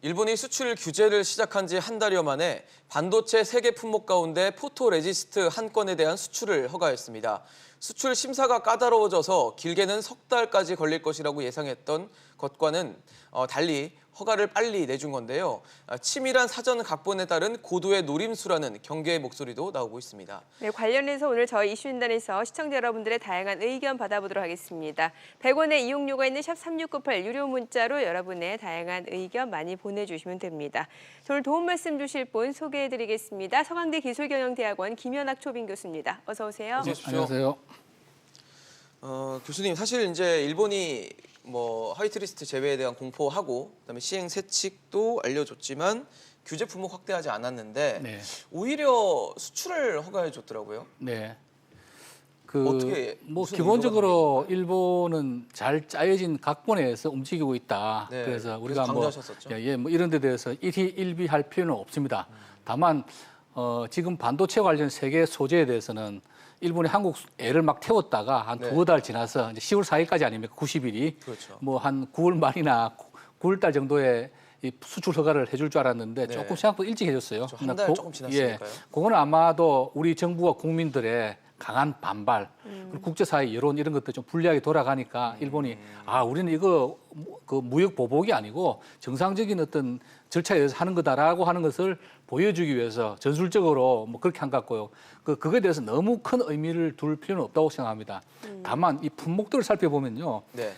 일본이 수출 규제를 시작한 지 한 달여 만에 반도체 3개 품목 가운데 포토레지스트 한 건에 대한 수출을 허가했습니다. 수출 심사가 까다로워져서 길게는 석 달까지 걸릴 것이라고 예상했던 것과는 달리 허가를 빨리 내준 건데요. 치밀한 사전 각본에 따른 고도의 노림수라는 경계의 목소리도 나오고 있습니다. 네, 관련해서 오늘 저희 이슈인단에서 시청자 여러분들의 다양한 의견 받아보도록 하겠습니다. 100원의 이용료가 있는 샵 3698 유료 문자로 여러분의 다양한 의견 많이 보내주시면 됩니다. 오늘 도움 말씀 주실 분 소개해드리겠습니다. 서강대 기술경영대학원 김현학 초빙 교수입니다. 어서 오세요. 안녕하세요. 교수님, 사실 이제 일본이 화이트리스트 제외에 대한 공포하고 그다음에 시행 세칙도 알려줬지만 규제 품목 확대하지 않았는데 네. 오히려 수출을 허가해 줬더라고요. 네. 어떻게 무슨 기본적으로 일본은 잘 짜여진 각본에서 움직이고 있다. 네, 그래서 우리가 강조하셨었죠. 이런 데 대해서 일희일비할 필요는 없습니다. 다만 지금 반도체 관련 세계 소재에 대해서는 일본이 한국 애를 막 태웠다가 한 네. 두어 달 지나서 이제 10월 4일까지 아닙니까? 90일이. 그렇죠. 한 9월 말이나 9월 달 정도에 이 수출 허가를 해줄 줄 알았는데 네. 조금 생각보다 일찍 해줬어요. 한 달 조금 지났으니까요. 그거는 아마도 우리 정부와 국민들의 강한 반발, 그리고 국제사회 여론 이런 것들 좀 불리하게 돌아가니까 일본이 우리는 이거 그 무역 보복이 아니고 정상적인 어떤 절차에 의해서 하는 거다라고 하는 것을 보여주기 위해서 전술적으로 그렇게 한 것 같고요. 그거에 대해서 너무 큰 의미를 둘 필요는 없다고 생각합니다. 다만 이 품목들을 살펴보면요. 네.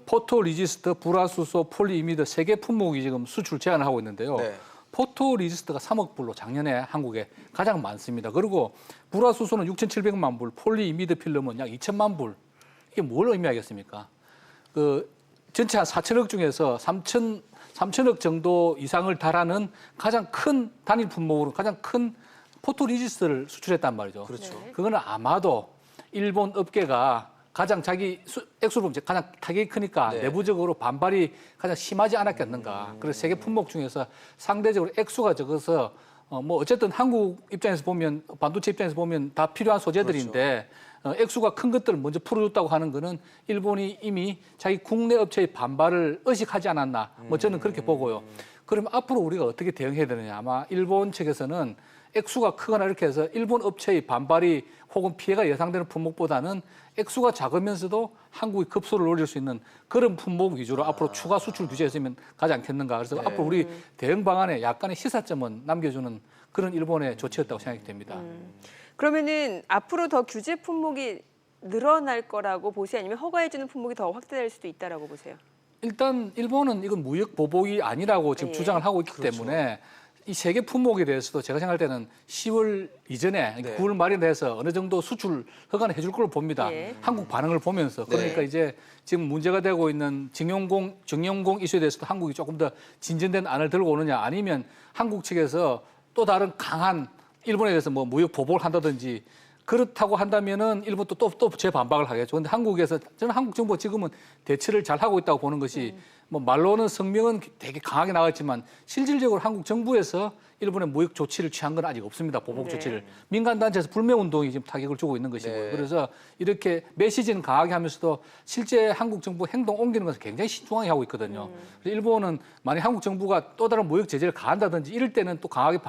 포토 리지스트, 불화수소, 폴리이미드 3개 품목이 지금 수출 제한을 하고 있는데요. 네. 포토 리지스트가 3억 불로 작년에 한국에 가장 많습니다. 그리고 불화수소는 6,700만 불, 폴리이미드 필름은 약 2천만 불. 이게 뭘 의미하겠습니까? 전체 한 4천억 중에서 3천억 정도 이상을 달하는 가장 큰 단일 품목으로 가장 큰 포토 리지스트를 수출했단 말이죠. 그렇죠. 네. 그거는 아마도 일본 업계가 가장 자기 액수로 보면 가장 타격이 크니까 네. 내부적으로 반발이 가장 심하지 않았겠는가. 그래서 세계 품목 중에서 상대적으로 액수가 적어서 어쨌든 한국 입장에서 보면 반도체 입장에서 보면 다 필요한 소재들인데 액수가 큰 것들을 먼저 풀어줬다고 하는 거는 일본이 이미 자기 국내 업체의 반발을 의식하지 않았나. 저는 그렇게 보고요. 그럼 앞으로 우리가 어떻게 대응해야 되느냐. 아마 일본 측에서는 액수가 크거나 이렇게 해서 일본 업체의 반발이 혹은 피해가 예상되는 품목보다는 액수가 작으면서도 한국이 급소를 올릴 수 있는 그런 품목 위주로 앞으로 추가 수출 규제했으면 가지 않겠는가. 그래서 네. 앞으로 우리 대응 방안에 약간의 시사점은 남겨주는 그런 일본의 조치였다고 생각이 됩니다. 그러면은 앞으로 더 규제 품목이 늘어날 거라고 보세요? 아니면 허가해주는 품목이 더 확대될 수도 있다라고 보세요? 일단 일본은 이건 무역 보복이 아니라고 지금 예. 주장을 하고 있기 그렇죠. 때문에 이 3개 품목에 대해서도 제가 생각할 때는 10월 이전에 네. 9월 말에 대해서 어느 정도 수출 허가는 해줄 걸로 봅니다. 예. 한국 반응을 보면서. 그러니까 네. 이제 지금 문제가 되고 있는 정용공 이슈에 대해서도 한국이 조금 더 진전된 안을 들고 오느냐 아니면 한국 측에서 또 다른 강한 일본에 대해서 무역 보복을 한다든지 그렇다고 한다면은 일본 또 재반박을 하겠죠. 그런데 한국에서 저는 한국 정부가 지금은 대처를 잘 하고 있다고 보는 것이 말로는 성명은 되게 강하게 나왔지만 실질적으로 한국 정부에서 일본의 무역 조치를 취한 건 아직 없습니다. 보복 네. 조치를. 민간 단체에서 불매 운동이 지금 타격을 주고 있는 것이고요. 네. 그래서 이렇게 메시지는 강하게 하면서도 실제 한국 정부 행동 옮기는 것을 굉장히 신중하게 하고 있거든요. 그래서 일본은 만약 한국 정부가 또 다른 무역 제재를 가한다든지 이럴 때는 또 강하게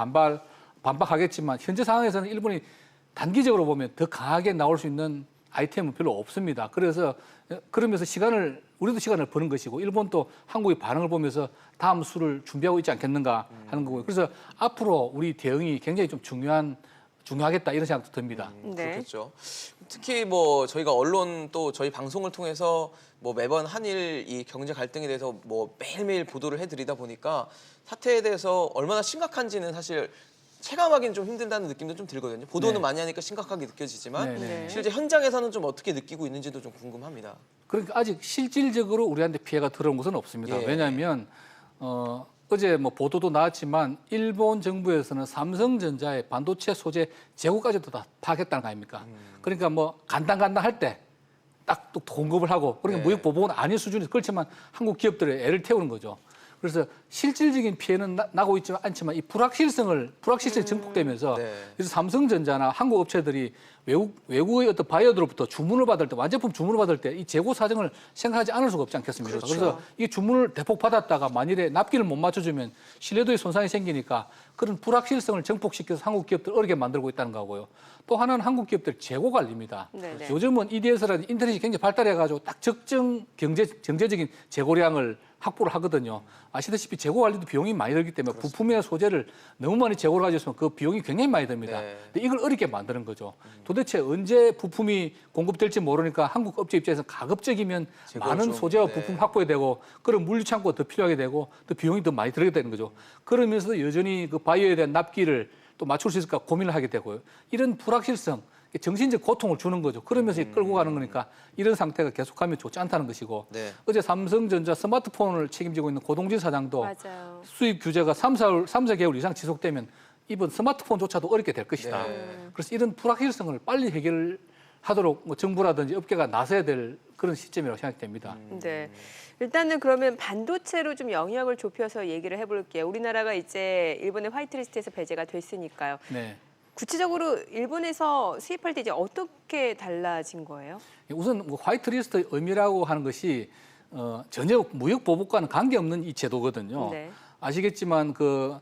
반박하겠지만 현재 상황에서는 일본이 단기적으로 보면 더 강하게 나올 수 있는 아이템은 별로 없습니다. 그래서 그러면서 우리도 시간을 버는 것이고 일본도 한국의 반응을 보면서 다음 수를 준비하고 있지 않겠는가 하는 거고요. 그래서 앞으로 우리 대응이 굉장히 좀 중요하겠다 이런 생각도 듭니다. 네. 그렇겠죠. 특히 저희가 언론 또 저희 방송을 통해서 매번 한일 이 경제 갈등에 대해서 매일매일 보도를 해드리다 보니까 사태에 대해서 얼마나 심각한지는 사실 체감하기는 좀 힘들다는 느낌도 좀 들거든요. 보도는 네. 많이 하니까 심각하게 느껴지지만 네, 네. 실제 현장에서는 좀 어떻게 느끼고 있는지도 좀 궁금합니다. 그러니까 아직 실질적으로 우리한테 피해가 들어온 것은 없습니다. 예. 왜냐하면 어제 보도도 나왔지만 일본 정부에서는 삼성전자의 반도체 소재 재고까지도 다 파악했다는 거 아닙니까? 그러니까 간당간당할 때 딱 또 공급을 하고 그러니까 네. 무역 보복은 아닌 수준이 그렇지만 한국 기업들의 애를 태우는 거죠. 그래서 실질적인 피해는 나고 있지 않지만 이 불확실성이 증폭되면서 네. 그래서 삼성전자나 한국 업체들이 외국의 어떤 바이어들로부터 주문을 받을 때 완제품 주문을 받을 때 이 재고 사정을 생각하지 않을 수가 없지 않겠습니까? 그렇죠. 그래서 이 주문을 대폭 받았다가 만일에 납기를 못 맞춰주면 신뢰도에 손상이 생기니까 그런 불확실성을 증폭시켜서 한국 기업들 어렵게 만들고 있다는 거고요. 또 하나는 한국 기업들 재고 관리입니다. 네네. 요즘은 EDS라든지 인터넷이 굉장히 발달해가지고 딱 적정 경제적인 재고량을 확보를 하거든요. 아시다시피 재고 관리도 비용이 많이 들기 때문에 부품이나 소재를 너무 많이 재고를 가지고 있으면 그 비용이 굉장히 많이 듭니다. 네. 근데 이걸 어렵게 만드는 거죠. 도대체 언제 부품이 공급될지 모르니까 한국 업체 입장에서 가급적이면 많은 소재와 부품 확보해야 되고 그런 물류 창고가 더 필요하게 되고 또 비용이 더 많이 들게 되는 거죠. 그러면서도 여전히 그 바이오에 대한 납기를 또 맞출 수 있을까 고민을 하게 되고요. 이런 불확실성, 정신적 고통을 주는 거죠. 그러면서 끌고 가는 거니까 이런 상태가 계속하면 좋지 않다는 것이고 네. 어제 삼성전자 스마트폰을 책임지고 있는 고동진 사장도 맞아요. 수입 규제가 3, 4개월 이상 지속되면 이번 스마트폰조차도 어렵게 될 것이다. 네. 그래서 이런 불확실성을 빨리 해결하도록 뭐 정부라든지 업계가 나서야 될 그런 시점이라고 생각됩니다. 네. 일단은 그러면 반도체로 좀 영역을 좁혀서 얘기를 해볼게요. 우리나라가 이제 일본의 화이트리스트에서 배제가 됐으니까요. 네. 구체적으로 일본에서 수입할 때 이제 어떻게 달라진 거예요? 우선 뭐 화이트리스트 의미라고 하는 것이 전혀 무역 보복과는 관계없는 이 제도거든요. 네. 아시겠지만 그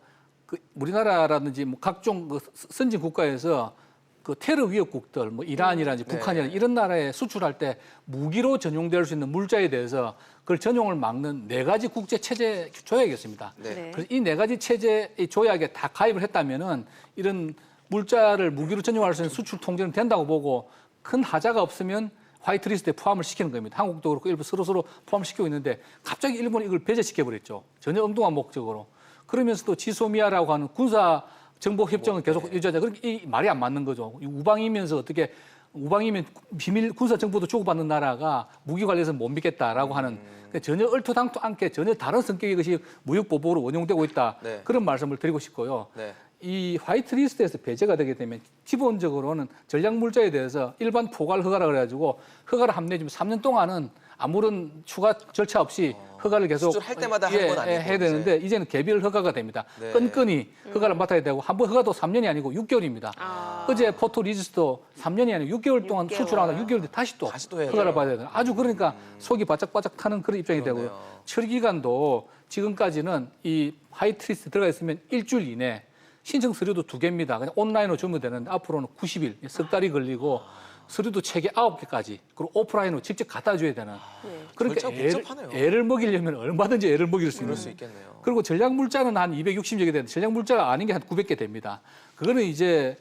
우리나라라든지 뭐 각종 그 선진 국가에서 그 테러 위협국들, 뭐 이란이라든지 북한이라든지 이런 나라에 수출할 때 무기로 전용될 수 있는 물자에 대해서 그걸 전용을 막는 4가지 국제 체제 조약이 있습니다. 네. 네. 그래서 이 4가지 체제 이 조약에 다 가입을 했다면은 이런 물자를 무기로 전용할 수 있는 수출 통제는 된다고 보고 큰 하자가 없으면 화이트리스트에 포함을 시키는 겁니다. 한국도 그렇고 일부 서로 포함시키고 있는데 갑자기 일본이 이걸 배제시켜버렸죠. 전혀 엉뚱한 목적으로. 그러면서도 지소미아라고 하는 군사 정보 협정은 계속 유지하자. 그러니까 이 말이 안 맞는 거죠. 우방이면서 어떻게 우방이면 비밀 군사 정보도 주고받는 나라가 무기 관리해서 못 믿겠다라고 하는 그러니까 전혀 얼토당토 않게 전혀 다른 성격의 것이 무역 보복으로 원용되고 있다. 네. 그런 말씀을 드리고 싶고요. 네. 이 화이트리스트에서 배제가 되게 되면 기본적으로는 전략 물자에 대해서 일반 포괄 허가라 그래가지고 허가를 합내주면 3년 동안은 아무런 추가 절차 없이 허가를 계속 수출할 때마다 하는 건 아니고 해야 되는데 이제는 개별 허가가 됩니다. 네. 끈끈이 허가를 맡아야 되고 한 번 허가도 3년이 아니고 6개월입니다. 아. 어제 포토리지스도 3년이 아니고 6개월 동안 6개월. 수출하다 6개월 뒤에 다시 또 해야 허가를 돼요. 받아야 돼요. 아주 그러니까 속이 바짝바짝 타는 그런 입장이 그러네요. 되고요. 처리 기간도 지금까지는 이 화이트리스트 들어가 있으면 일주일 이내 신청 서류도 2개입니다. 그냥 온라인으로 주면 되는데 앞으로는 90일, 석 달이 걸리고 서류도 책에 9개까지 그리고 오프라인으로 직접 갖다 줘야 되는. 네. 그러니까 절차 복잡하네요. 애를 먹이려면 얼마든지 애를 먹일 수 있는. 그럴 수 있겠네요. 그리고 전략 물자는 한 260여 개 되는데 전략 물자가 아닌 게 한 900개 됩니다. 그거는 이제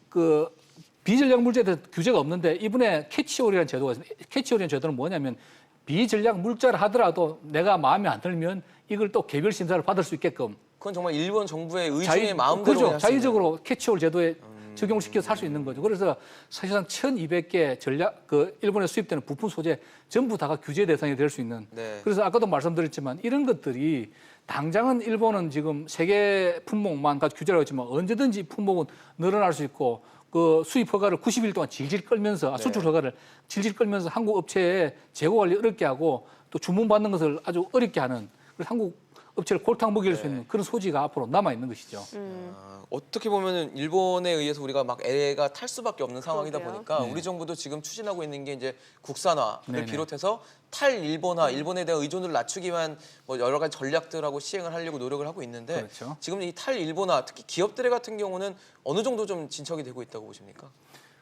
그 비전략 물자에 대해서 규제가 없는데 이번에 캐치홀이라는 제도가 있습니다. 캐치홀이라는 제도는 뭐냐면 비전략 물자를 하더라도 내가 마음에 안 들면 이걸 또 개별 심사를 받을 수 있게끔 그건 정말 일본 정부의 의중의 마음대로 그렇죠. 자의적으로 캐치홀 제도에 적용시켜서 할 수 있는 거죠. 그래서 사실상 1,200개 전략 일본에 수입되는 부품 소재 전부 다가 규제 대상이 될 수 있는. 네. 그래서 아까도 말씀드렸지만 이런 것들이 당장은 일본은 지금 세계 품목만 가지고 규제를 하지만 언제든지 품목은 늘어날 수 있고 그 수입 허가를 90일 동안 질질 끌면서 수출 허가를 질질 끌면서 한국 업체에 재고 관리 어렵게 하고 또 주문 받는 것을 아주 어렵게 하는 그래서 한국 업체를 골탕 먹일 수 있는 그런 소지가 앞으로 남아 있는 것이죠. 어떻게 보면은 일본에 의해서 우리가 막 애가 탈 수밖에 없는 상황이다 그러게요. 보니까 네. 우리 정부도 지금 추진하고 있는 게 이제 국산화를 네네. 비롯해서 탈일본화, 일본에 대한 의존을 낮추기 위한 뭐 여러 가지 전략들하고 시행을 하려고 노력을 하고 있는데 그렇죠. 지금 이 탈일본화, 특히 기업들 같은 경우는 어느 정도 좀 진척이 되고 있다고 보십니까?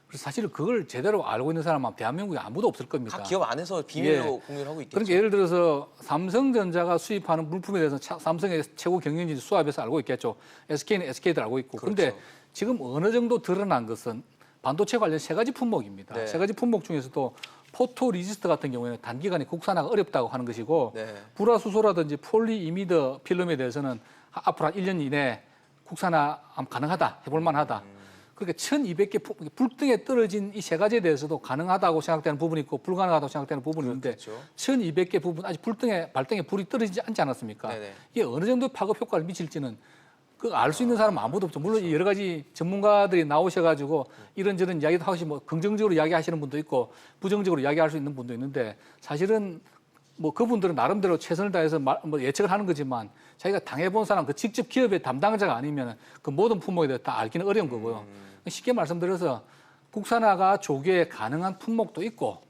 그래서 사실 그걸 제대로 알고 있는 사람은 대한민국에 아무도 없을 겁니다. 각 기업 안에서 비밀로 공유를 하고 있겠죠. 그러니까 예를 들어서 삼성전자가 수입하는 물품에 대해서 삼성의 최고 경영진 수합에서 알고 있겠죠. SK는 SK도 알고 있고. 그런데 그렇죠. 지금 어느 정도 드러난 것은 반도체 관련 3가지 품목입니다. 네. 3가지 품목 중에서도 포토리지스트 같은 경우에는 단기간에 국산화가 어렵다고 하는 것이고 네. 불화수소라든지 폴리이미드 필름에 대해서는 앞으로 한 1년 이내에 국산화 가능하다, 해볼 만하다. 그러니까 1,200개 불등에 떨어진 이 3가지에 대해서도 가능하다고 생각되는 부분이 있고 불가능하다고 생각되는 부분이 있는데 그렇죠. 1,200개 부분 아직 발등에 불이 떨어지지 않지 않았습니까? 네네. 이게 어느 정도 파급 효과를 미칠지는 그 알 수 있는 사람은 아무도 없죠. 물론 여러 가지 전문가들이 나오셔가지고 이런저런 이야기도 하시 뭐 긍정적으로 이야기하시는 분도 있고 부정적으로 이야기할 수 있는 분도 있는데 사실은 뭐 그분들은 나름대로 최선을 다해서 뭐 예측을 하는 거지만 자기가 당해본 사람, 그 직접 기업의 담당자가 아니면 그 모든 품목에 대해서 다 알기는 어려운 거고요. 쉽게 말씀드려서 국산화가 조기에 가능한 품목도 있고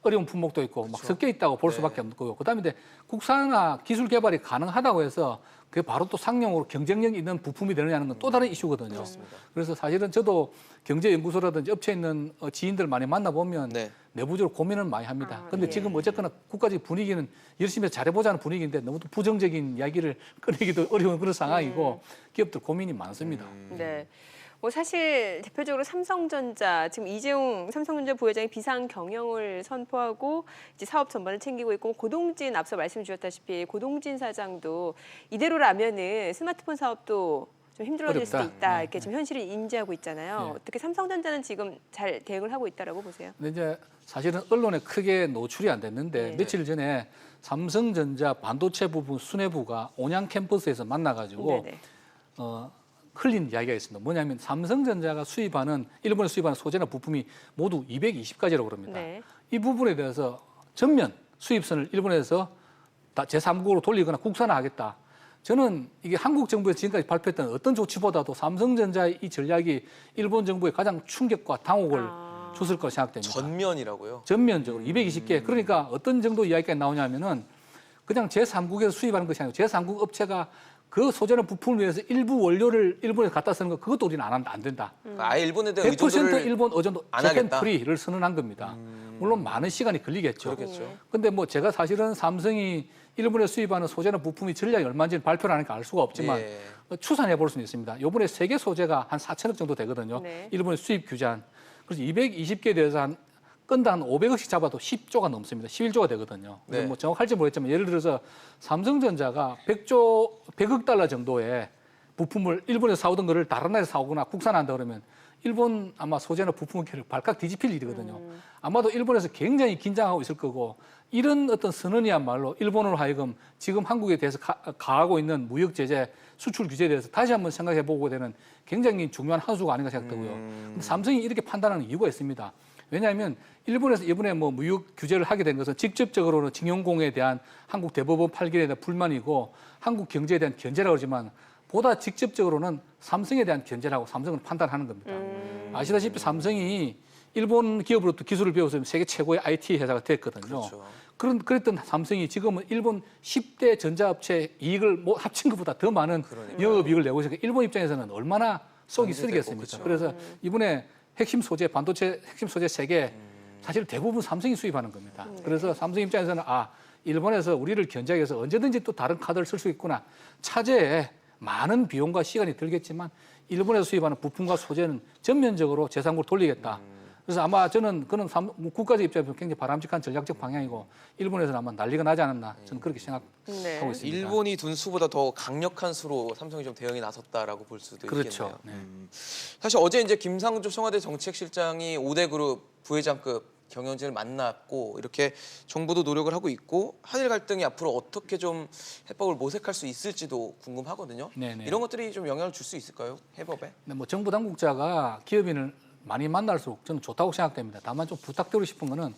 어려운 품목도 있고 막 섞여 있다고 볼 수밖에 없는 거고. 그다음에 이제 국산화 기술 개발이 가능하다고 해서 그게 바로 또 상용으로 경쟁력 있는 부품이 되느냐는 건 또 다른 이슈거든요. 그렇습니다. 그래서 사실은 저도 경제연구소라든지 업체에 있는 지인들 많이 만나보면 네. 내부적으로 고민을 많이 합니다. 아, 근데 예. 지금 어쨌거나 국가적 분위기는 열심히 잘해보자는 분위기인데 너무 또 부정적인 이야기를 꺼내기도 어려운 그런 상황이고 기업들 고민이 많습니다. 네. 뭐 사실 대표적으로 삼성전자 지금 이재용 삼성전자 부회장이 비상 경영을 선포하고 이제 사업 전반을 챙기고 있고 고동진 앞서 말씀 주셨다시피 고동진 사장도 이대로라면은 스마트폰 사업도 좀 힘들어질 수도 어렵다. 있다 네, 이렇게 지금 현실을 인지하고 있잖아요. 네. 어떻게 삼성전자는 지금 잘 대응을 하고 있다라고 보세요? 근데 이제 사실은 언론에 크게 노출이 안 됐는데 네. 며칠 전에 삼성전자 반도체 부분 수뇌부가 온양 캠퍼스에서 만나가지고 네네. 흘린 이야기가 있습니다. 뭐냐면 삼성전자가 수입하는 일본에 수입하는 소재나 부품이 모두 220가지라고 그럽니다. 네. 이 부분에 대해서 전면 수입선을 일본에서 다 제3국으로 돌리거나 국산화하겠다. 저는 이게 한국 정부에서 지금까지 발표했던 어떤 조치보다도 삼성전자의 이 전략이 일본 정부에 가장 충격과 당혹을 줬을 거라 생각됩니다. 전면이라고요? 전면적으로 220개. 그러니까 어떤 정도 이야기가 나오냐면은 그냥 제3국에서 수입하는 것이 아니고 제3국 업체가 그 소재나 부품을 위해서 일부 원료를 일본에 갖다 쓰는 거 그것도 우리는 안 된다. 그러니까 아예 일본에 대한 100% 의존도를 일본 의존도 안 재팬 하겠다? 프리를 선언한 겁니다. 물론 많은 시간이 걸리겠죠. 그렇겠죠. 근데 뭐 제가 사실은 삼성이 일본에 수입하는 소재나 부품이 전량이 얼마인지는 발표를 하니까 알 수가 없지만 예. 추산해 볼 수는 있습니다. 이번에 세계 소재가 한 4천억 정도 되거든요. 네. 일본의 수입 규제한. 그래서 220개에 대해서 한 건당 한 500억씩 잡아도 10조가 넘습니다. 11조가 되거든요. 네. 뭐 정확할지 모르겠지만 예를 들어서 삼성전자가 100억 달러 정도의 부품을 일본에서 사오던 거를 다른 나라에서 사오거나 국산한다 그러면 일본 아마 소재나 부품을 발칵 뒤집힐 일이거든요. 아마도 일본에서 굉장히 긴장하고 있을 거고 이런 어떤 선언이야말로 일본으로 하여금 지금 한국에 대해서 가하고 있는 무역 제재, 수출 규제에 대해서 다시 한번 생각해 보고 되는 굉장히 중요한 한 수가 아닌가 생각되고요. 근데 삼성이 이렇게 판단하는 이유가 있습니다. 왜냐하면 일본에서 이번에 뭐 무역 규제를 하게 된 것은 직접적으로는 징용공에 대한 한국 대법원 판결에 대한 불만이고 한국 경제에 대한 견제라고 하지만 보다 직접적으로는 삼성에 대한 견제라고 삼성은 판단하는 겁니다. 아시다시피 삼성이 일본 기업으로부터 기술을 배워서 세계 최고의 IT 회사가 됐거든요. 그렇죠. 그랬던 삼성이 지금은 일본 10대 전자업체 이익을 뭐 합친 것보다 더 많은 영업이익을 내고 있으니까 일본 입장에서는 얼마나 속이 견제되고, 쓰리겠습니까? 그렇죠. 그래서 이번에 핵심 소재, 반도체 핵심 소재 3개 사실 대부분 삼성이 수입하는 겁니다. 그래서 삼성 입장에서는 일본에서 우리를 견제하기 위해서 언제든지 또 다른 카드를 쓸 수 있구나. 차제에 많은 비용과 시간이 들겠지만 일본에서 수입하는 부품과 소재는 전면적으로 제3국으로 돌리겠다. 그래서 아마 저는 그는 국가적 입장에서 굉장히 바람직한 전략적 방향이고 일본에서는 아마 난리가 나지 않았나 저는 그렇게 생각하고 네. 있습니다. 일본이 둔 수보다 더 강력한 수로 삼성이 좀 대응이 나섰다라고 볼 수도 그렇죠. 있겠네요. 네. 사실 어제 이제 김상조 청와대 정책실장이 5대 그룹 부회장급 경영진을 만났고 이렇게 정부도 노력을 하고 있고 한일 갈등이 앞으로 어떻게 좀 해법을 모색할 수 있을지도 궁금하거든요. 네네. 이런 것들이 좀 영향을 줄 수 있을까요? 해법에? 근데 뭐 정부 당국자가 기업인을 많이 만날수록 저는 좋다고 생각됩니다. 다만 좀 부탁드리고 싶은 거는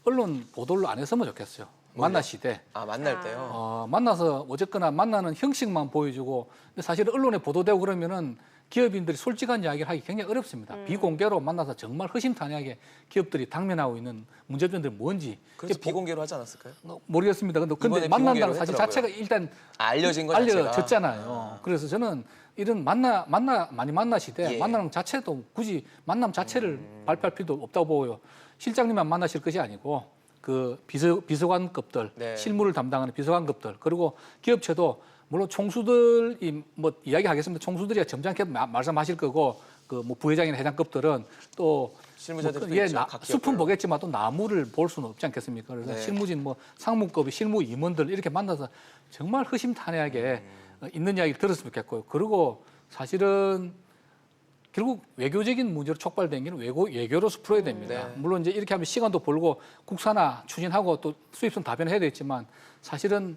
언론 보도를 안 했으면 좋겠어요. 만나시되 만날 때요. 만나서 어쨌거나 만나는 형식만 보여주고 근데 사실 언론에 보도되고 그러면은 기업인들이 솔직한 이야기를 하기 굉장히 어렵습니다. 비공개로 만나서 정말 허심탄회하게 기업들이 당면하고 있는 문제점들이 뭔지 그래서 비공개로 하지 않았을까요? 모르겠습니다. 근데 이번에 만난다는 비공개로 사실 했더라고요. 자체가 일단 알려진 거 자체가. 알려졌잖아요. 그래서 저는 이런 많이 만나시되 예. 만나는 자체도 굳이 만남 자체를 발표할 필요도 없다고 보고요. 실장님만 만나실 것이 아니고 그 비서관급들, 네. 실무를 담당하는 비서관급들 그리고 기업체도 물론 총수들이 뭐 이야기하겠습니다. 총수들이 점잖게 말씀하실 거고 그 뭐 부회장이나 회장급들은 또 실무자들도 뭐, 있죠, 각 숲은 기업별로. 보겠지만 또 나무를 볼 수는 없지 않겠습니까? 그래서 네. 실무진 뭐 상무급의 실무 임원들 이렇게 만나서 정말 허심탄회하게 있는 이야기를 들었으면 좋겠고요. 그리고 사실은 결국 외교적인 문제로 촉발된 게 외교로서 풀어야 됩니다. 네. 물론 이제 이렇게 하면 시간도 벌고 국산화 추진하고 또 수입선 다변해야 되겠지만 사실은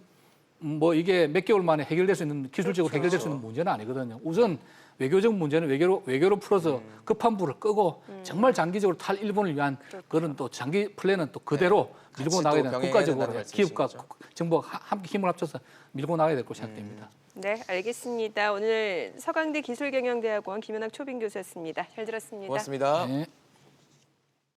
뭐 이게 몇 개월 만에 해결될 수 있는 기술적으로 해결될 수 있는 문제는 아니거든요. 우선 외교적 문제는 외교로 풀어서 급한 불을 끄고 정말 장기적으로 탈일본을 위한 그런 또 장기 플랜은 또 그대로 밀고 같이 나가야 또 되는 병행해야 국가적으로 된다는 기업과 말씀이신 정부가 함께 힘을 합쳐서 밀고 나가야 될 거로 생각됩니다. 네, 알겠습니다. 오늘 서강대 기술경영대학원 김연학 초빙 교수였습니다. 잘 들었습니다. 고맙습니다. 네.